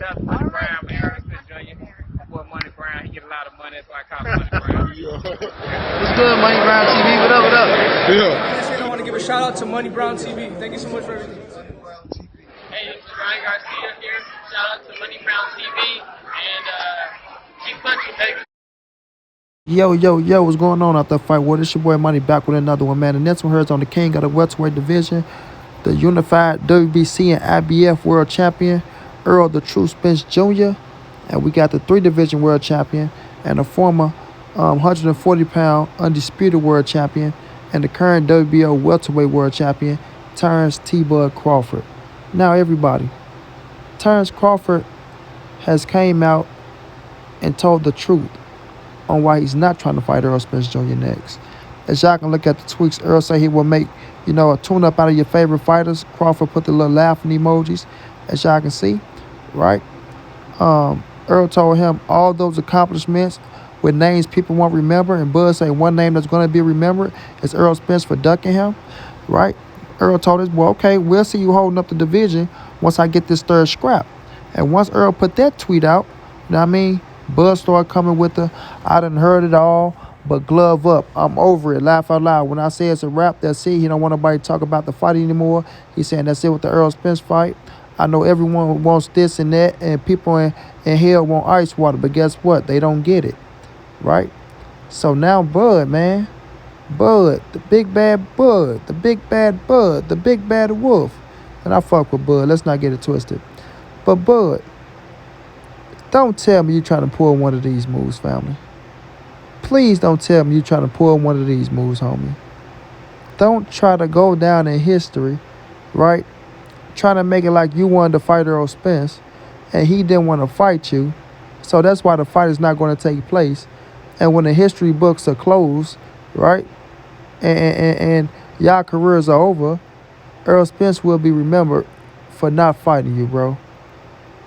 Shout out to Money Brown, man. Errol Spence Jr. My boy Money Brown, he get a lot of money, that's why I call him Money Brown. What's good, Money Brown TV? What up, what up? Yeah. I want to give a shout out to Money Brown TV. Thank you so much for everything. Hey, this is Ryan Garcia here. Shout out to Money Brown TV and keep punching, baby. Yo, what's going on out there, Fight War? This your boy Money back with another one, man. The next one here is on the king of the welterweight division, the unified WBC and IBF world champion, Errol the True Spence Jr. And we got the 3-division world champion and the former 140-pound undisputed world champion and the current WBO welterweight world champion, Terence T-Bud Crawford. Now, everybody, Terence Crawford has came out and told the truth on why he's not trying to fight Errol Spence Jr. next. As y'all can look at the tweets, Errol say he will make, a tune-up out of your favorite fighters. Crawford put the little laughing emojis, as y'all can see, right? Errol told him all those accomplishments with names people won't remember, and Bud say one name that's going to be remembered is Errol Spence for ducking him, right? Errol told his boy, okay, we'll see you holding up the division once I get this third scrap. And once Errol put that tweet out, you know what I mean, Bud started coming with the, I done heard it all, but glove up. I'm over it. Laugh out loud. When I say it's a wrap, that's it. He don't want nobody to talk about the fight anymore. He's saying that's it with the Errol Spence fight. I know everyone wants this and that, and people in hell want ice water, but guess what? They don't get it, right? So now Bud, man, Bud, the big bad Bud, the big bad Bud, the big bad wolf. And I fuck with Bud. Let's not get it twisted. But Bud, don't tell me you're trying to pull one of these moves, family. Please don't tell me you're trying to pull one of these moves, homie. Don't try to go down in history, right? Trying to make it like you wanted to fight Errol Spence and he didn't want to fight you. So that's why the fight is not going to take place. And when the history books are closed, right, and y'all careers are over, Errol Spence will be remembered for not fighting you, bro.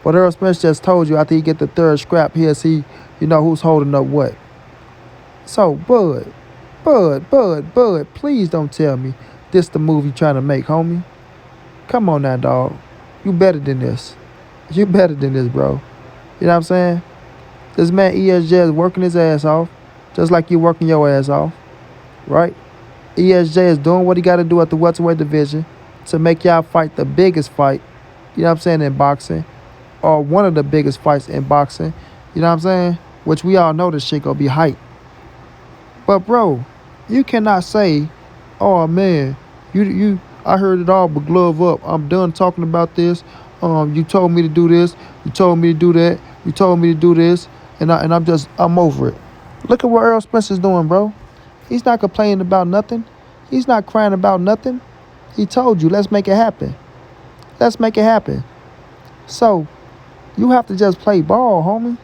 But Errol Spence just told you after he get the third scrap, he'll see, who's holding up what. So, Bud, please don't tell me this the move you trying to make, homie. Come on now, dog. You better than this. You better than this, bro. You know what I'm saying? This man ESJ is working his ass off, just like you working your ass off, right? ESJ is doing what he got to do at the welterweight division to make y'all fight the biggest fight, you know what I'm saying, in boxing, or one of the biggest fights in boxing, you know what I'm saying? Which we all know this shit gonna be hype. But bro, you cannot say, oh man, I heard it all but glove up. I'm done talking about this. You told me to do this. You told me to do that. You told me to do this. And I'm over it. Look at what Errol Spence is doing, bro. He's not complaining about nothing. He's not crying about nothing. He told you, let's make it happen. Let's make it happen. So, you have to just play ball, homie.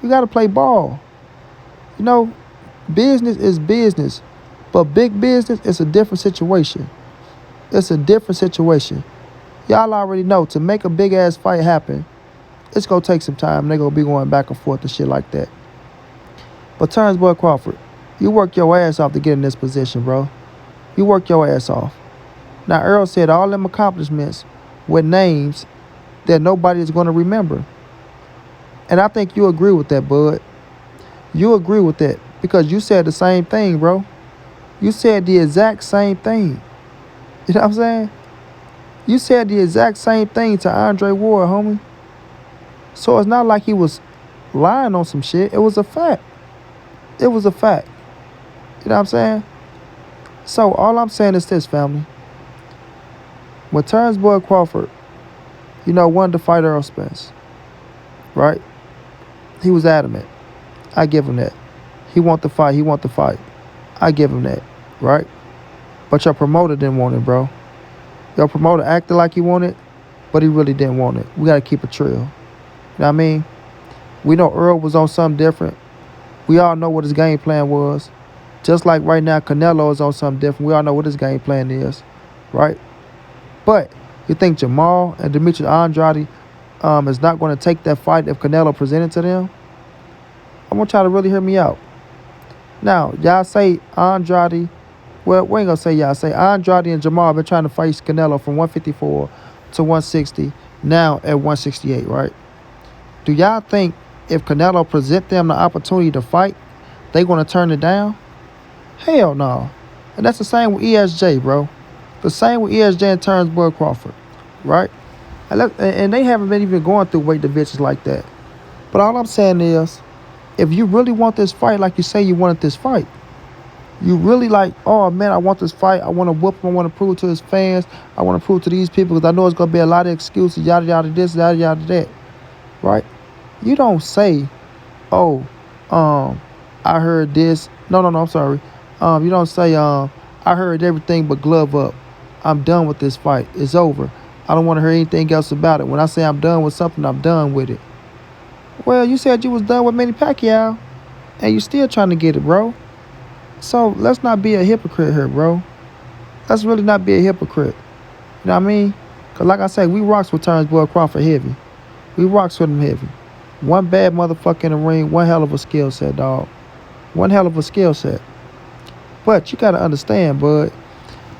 You got to play ball. Business is business. But big business is a different situation. It's a different situation. Y'all already know, to make a big-ass fight happen, it's going to take some time. They're going to be going back and forth and shit like that. But Terence Bud Crawford, you work your ass off to get in this position, bro. You work your ass off. Now, Errol said all them accomplishments with names that nobody is going to remember. And I think you agree with that, Bud. You agree with that because you said the same thing, bro. You said the exact same thing. You know what I'm saying? You said the exact same thing to Andre Ward, homie. So it's not like he was lying on some shit. It was a fact. It was a fact. You know what I'm saying? So all I'm saying is this, family. When Terence Bud Crawford, wanted to fight Errol Spence, right? He was adamant. I give him that. He want the fight. He want the fight. I give him that, right? But your promoter didn't want it, bro. Your promoter acted like he wanted it, but he really didn't want it. We got to keep it real. You know what I mean? We know Errol was on something different. We all know what his game plan was. Just like right now, Canelo is on something different. We all know what his game plan is, right? But you think Jamal and Demetrius Andrade is not going to take that fight if Canelo presented to them? I want y'all to really hear me out. Now, y'all say Andrade, well, we ain't going to say y'all. Say Andrade and Jamal have been trying to fight Canelo from 154 to 160, now at 168, right? Do y'all think if Canelo present them the opportunity to fight, they gonna turn it down? Hell no. And that's the same with ESJ, bro. The same with ESJ and Terence Crawford, right? And they haven't been even going through weight divisions like that. But all I'm saying is, if you really want this fight like you say you wanted this fight, you really like, oh man, I want this fight. I want to whoop him. I want to prove to his fans. I want to prove to these people because I know it's going to be a lot of excuses, yada, yada, this, yada, yada, that, right? You don't say, oh, I heard this. No, I'm sorry. You don't say, I heard everything but glove up. I'm done with this fight. It's over. I don't want to hear anything else about it. When I say I'm done with something, I'm done with it. Well, you said you was done with Manny Pacquiao, and you still trying to get it, bro. So let's not be a hypocrite here, bro. Let's really not be a hypocrite. You know what I mean? Because like I said, we rocks with Terence Crawford heavy. We rocks with him heavy. One bad motherfucker in the ring, one hell of a skill set, dog. One hell of a skill set. But you got to understand, bud,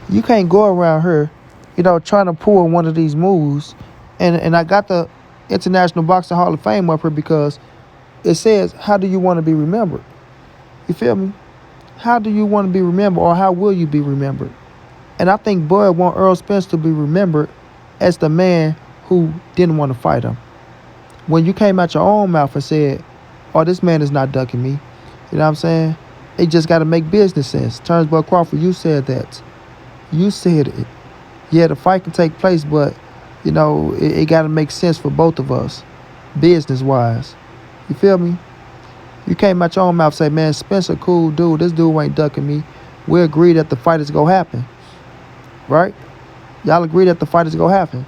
you can't go around here, trying to pull one of these moves. And I got the International Boxing Hall of Fame up here because it says, how do you want to be remembered? You feel me? How do you want to be remembered, or how will you be remembered? And I think Bud want Errol Spence to be remembered as the man who didn't want to fight him. When you came out your own mouth and said, oh, this man is not ducking me. You know what I'm saying? It just got to make business sense. Terence Crawford, you said that. You said it. Yeah, the fight can take place, but, it got to make sense for both of us, business-wise. You feel me? You came out your own mouth and say, man, Spence a cool dude. This dude ain't ducking me. We agree that the fight is going to happen. Right? Y'all agree that the fight is going to happen.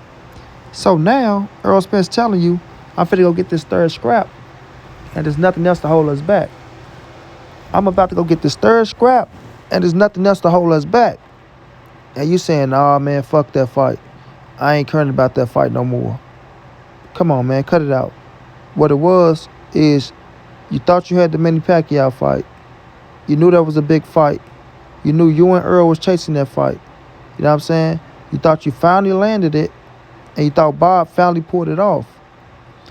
So now, Errol Spence telling you, I'm finna go get this third scrap, and there's nothing else to hold us back. I'm about to go get this third scrap, and there's nothing else to hold us back. And you saying, nah, man, fuck that fight. I ain't caring about that fight no more. Come on, man, cut it out. What it was is you thought you had the Manny Pacquiao fight. You knew that was a big fight. You knew you and Errol was chasing that fight. You know what I'm saying? You thought you finally landed it, and you thought Bob finally pulled it off.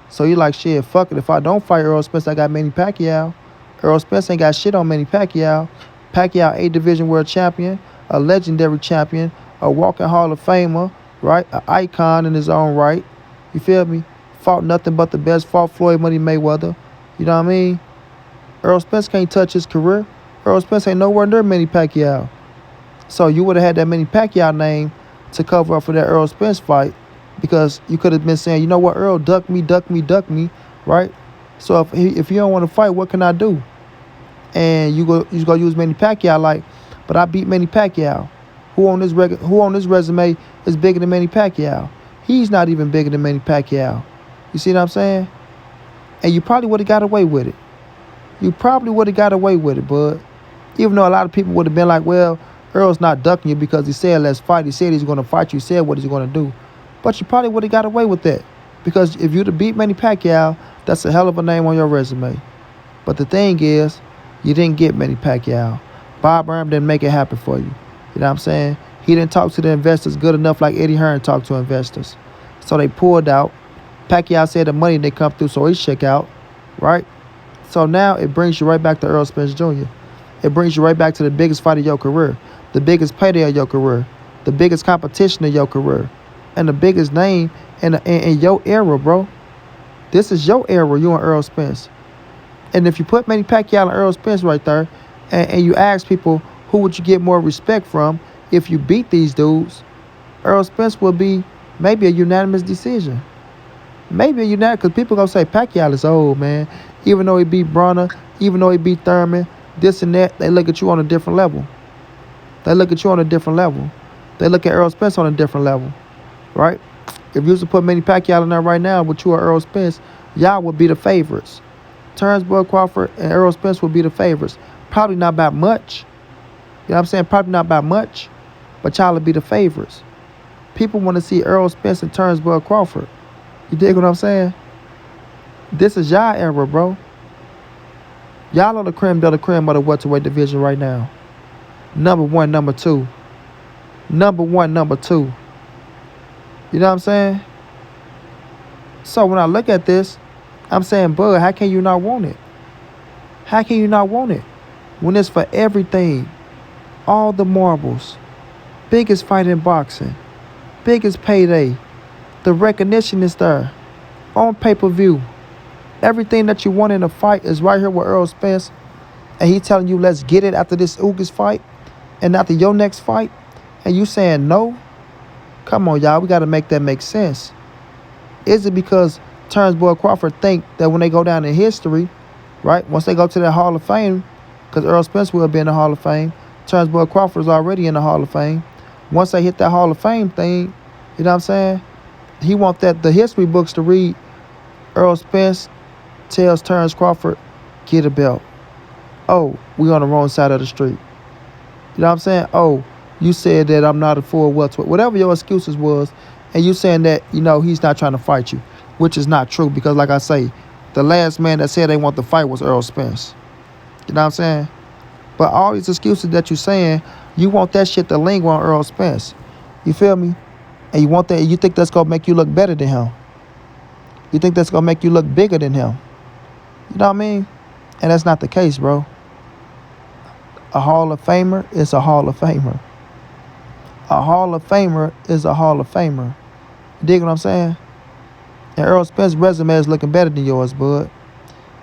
So you like, shit, fuck it. If I don't fight Errol Spence, I got Manny Pacquiao. Errol Spence ain't got shit on Manny Pacquiao. Pacquiao, 8 division world champion, a legendary champion, a walking Hall of Famer, right? An icon in his own right. You feel me? Fought nothing but the best. Fought Floyd Money Mayweather. You know what I mean? Errol Spence can't touch his career. Errol Spence ain't nowhere near Manny Pacquiao. So you would have had that Manny Pacquiao name to cover up for that Errol Spence fight, because you could have been saying, you know what, Errol, duck me, right? So if you don't want to fight, what can I do? And you go use Manny Pacquiao like, but I beat Manny Pacquiao. Who on this resume is bigger than Manny Pacquiao? He's not even bigger than Manny Pacquiao. You see what I'm saying? And you probably would have got away with it. You probably would have got away with it, bud. Even though a lot of people would have been like, well, Errol's not ducking you because he said let's fight. He said he's going to fight you. He said what he's going to do. But you probably would have got away with that. Because if you'd have beat Manny Pacquiao, that's a hell of a name on your resume. But the thing is, you didn't get Manny Pacquiao. Bob Arum didn't make it happen for you. You know what I'm saying? He didn't talk to the investors good enough like Eddie Hearn talked to investors. So they pulled out. Pacquiao said the money didn't come through, so he checked out, right? So now it brings you right back to Errol Spence Jr. It brings you right back to the biggest fight of your career, the biggest payday of your career, the biggest competition of your career, and the biggest name in your era, bro. This is your era, you and Errol Spence. And if you put Manny Pacquiao and Errol Spence right there, and you ask people who would you get more respect from if you beat these dudes, Errol Spence will be maybe a unanimous decision. Maybe a unanimous, because people going to say Pacquiao is old, man. Even though he beat Bronner, even though he beat Thurman, this and that, they look at you on a different level. They look at you on a different level. They look at Errol Spence on a different level, right? If you was to put Manny Pacquiao in there right now with you or Errol Spence, y'all would be the favorites. Terence Crawford and Errol Spence would be the favorites. Probably not by much. You know what I'm saying? Probably not by much, but y'all would be the favorites. People want to see Errol Spence and Terence Crawford. You dig what I'm saying? This is y'all era, bro. Y'all are the creme de la creme of the welterweight division right now. Number one, number two. Number one, number two. You know what I'm saying? So when I look at this, I'm saying, Bud, how can you not want it? How can you not want it? When it's for everything, all the marbles, biggest fight in boxing, biggest payday, the recognition is there, on pay-per-view. Everything that you want in a fight is right here with Errol Spence. And he telling you, let's get it after this Ugas fight and after your next fight. And you saying no? Come on, y'all. We got to make that make sense. Is it because Terence Boy Crawford think that when they go down in history, right, once they go to that Hall of Fame, because Errol Spence will be in the Hall of Fame, Terence Boy Crawford is already in the Hall of Fame. Once they hit that Hall of Fame thing, you know what I'm saying? He want the history books to read. Errol Spence tells Terence Crawford, get a belt. Oh, we on the wrong side of the street. You know what I'm saying? Oh, you said that I'm not a full welterweight. Whatever your excuses was, and you saying that, he's not trying to fight you, which is not true because, like I say, the last man that said they want to fight was Errol Spence. You know what I'm saying? But all these excuses that you're saying, you want that shit to linger on Errol Spence. You feel me? And you want that, you think that's going to make you look better than him. You think that's going to make you look bigger than him. You know what I mean? And that's not the case, bro. A Hall of Famer is a Hall of Famer. A Hall of Famer is a Hall of Famer. You dig what I'm saying? And Errol Spence's resume is looking better than yours, bud.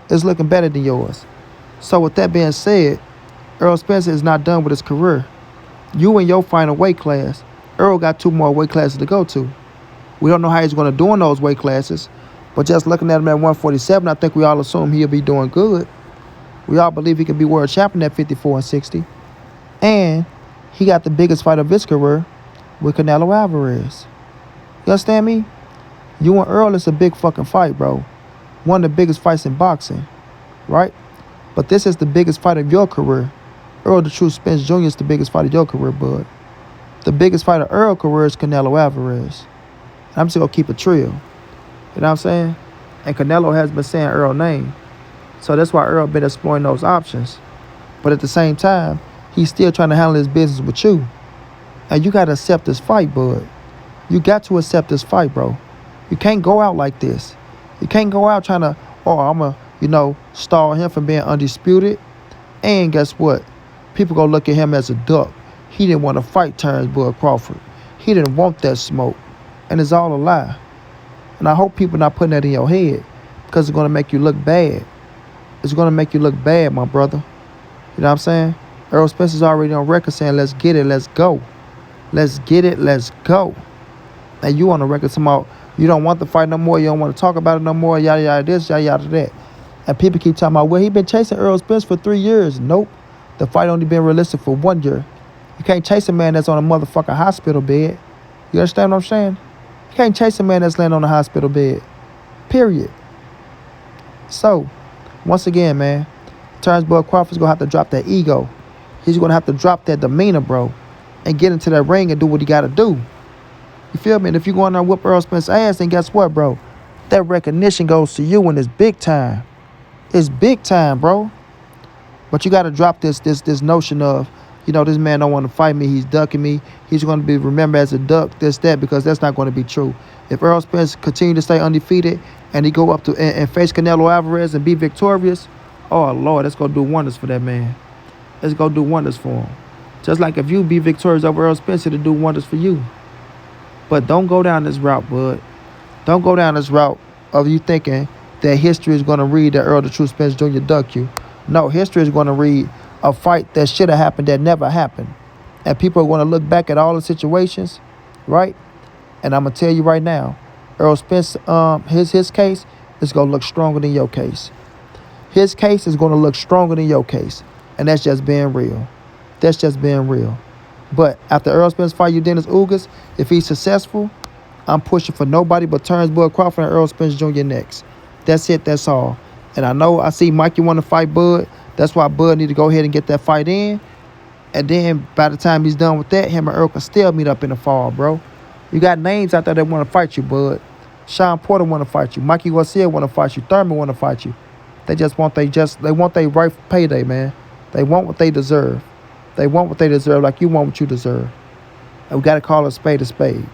It's looking better than yours. So with that being said, Errol Spence is not done with his career. You in your final weight class. Errol got 2 more weight classes to go to. We don't know how he's going to do in those weight classes, but just looking at him at 147, I think we all assume he'll be doing good. We all believe he can be world champion at 54 and 60. And he got the biggest fight of his career with Canelo Alvarez. You understand me? You and Errol is a big fucking fight, bro. One of the biggest fights in boxing, right? But this is the biggest fight of your career. Errol the True Spence Jr. is the biggest fight of your career, bud. The biggest fight of Errol's career is Canelo Alvarez. And I'm just going to keep it trill. You know what I'm saying? And Canelo has been saying Errol's name. So that's why Errol been exploring those options. But at the same time, he's still trying to handle his business with you. And you got to accept this fight, bud. You got to accept this fight, bro. You can't go out like this. You can't go out trying to, I'm going to, stall him from being undisputed. And guess what? People going to look at him as a duck. He didn't want to fight Terence Boy Crawford. He didn't want that smoke. And it's all a lie. And I hope people not putting that in your head because it's going to make you look bad. It's going to make you look bad, my brother. You know what I'm saying? Errol Spence is already on record saying, let's get it, let's go. Let's get it, let's go. And you on the record talking about you don't want the fight no more, you don't want to talk about it no more, yada, yada, this, yada, yada, that. And people keep talking about, well, he been chasing Errol Spence for 3 years. Nope. The fight only been realistic for 1 year. You can't chase a man that's on a motherfucking hospital bed. You understand what I'm saying? You can't chase a man that's laying on a hospital bed. Period. So, once again, man, Terence Boy Crawford's going to have to drop that ego. He's going to have to drop that demeanor, bro, and get into that ring and do what he got to do. You feel me? And if you go in there and whoop Errol Spence's ass, then guess what, bro? That recognition goes to you and it's big time. It's big time, bro. But you got to drop this notion of, this man don't want to fight me. He's ducking me. He's going to be remembered as a duck, this, that, because that's not going to be true. If Errol Spence continue to stay undefeated and he go up to and face Canelo Alvarez and be victorious, oh, Lord, that's going to do wonders for that man. It's going to do wonders for him. Just like if you be victorious over Errol Spence, it'll do wonders for you. But don't go down this route, bud. Don't go down this route of you thinking that history is going to read that Errol the True Spence Jr. ducked you. No, history is going to read a fight that should have happened that never happened. And people are going to look back at all the situations, right? And I'm going to tell you right now, Errol Spence, his case is going to look stronger than your case. His case is going to look stronger than your case. And that's just being real. That's just being real. But after Errol Spence fight Dennis Ugas, if he's successful, I'm pushing for nobody but Terence Boy Crawford and Errol Spence Jr. next. That's it. That's all. And I see Mikey want to fight Bud. That's why Bud need to go ahead and get that fight in. And then by the time he's done with that, him and Errol can still meet up in the fall, bro. You got names out there that want to fight you, Bud. Sean Porter want to fight you. Mikey Garcia want to fight you. Thurman want to fight you. They want their right payday, man. They want what they deserve. They want what they deserve like you want what you deserve. And we got to call a spade a spade.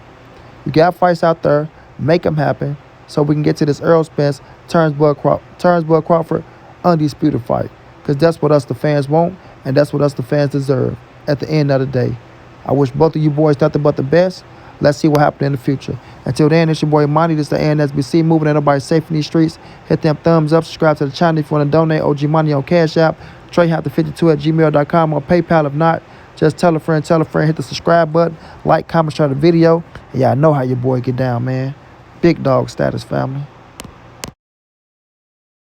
You got fights out there. Make them happen. so we can get to this Errol Spence, Terence Crawford undisputed fight. Because that's what us the fans want, and that's what us the fans deserve at the end of the day. I wish both of you boys nothing but the best. Let's see what happens in the future. Until then, it's your boy Monty. This is the ANSBC, moving everybody safe in these streets. Hit them thumbs up, subscribe to the channel if you want to donate. OG Money on Cash App, TreyHafter52@gmail.com or PayPal. If not, just tell a friend, hit the subscribe button, like, comment, share the video. And y'all know how your boy get down, man. Big dog status, family.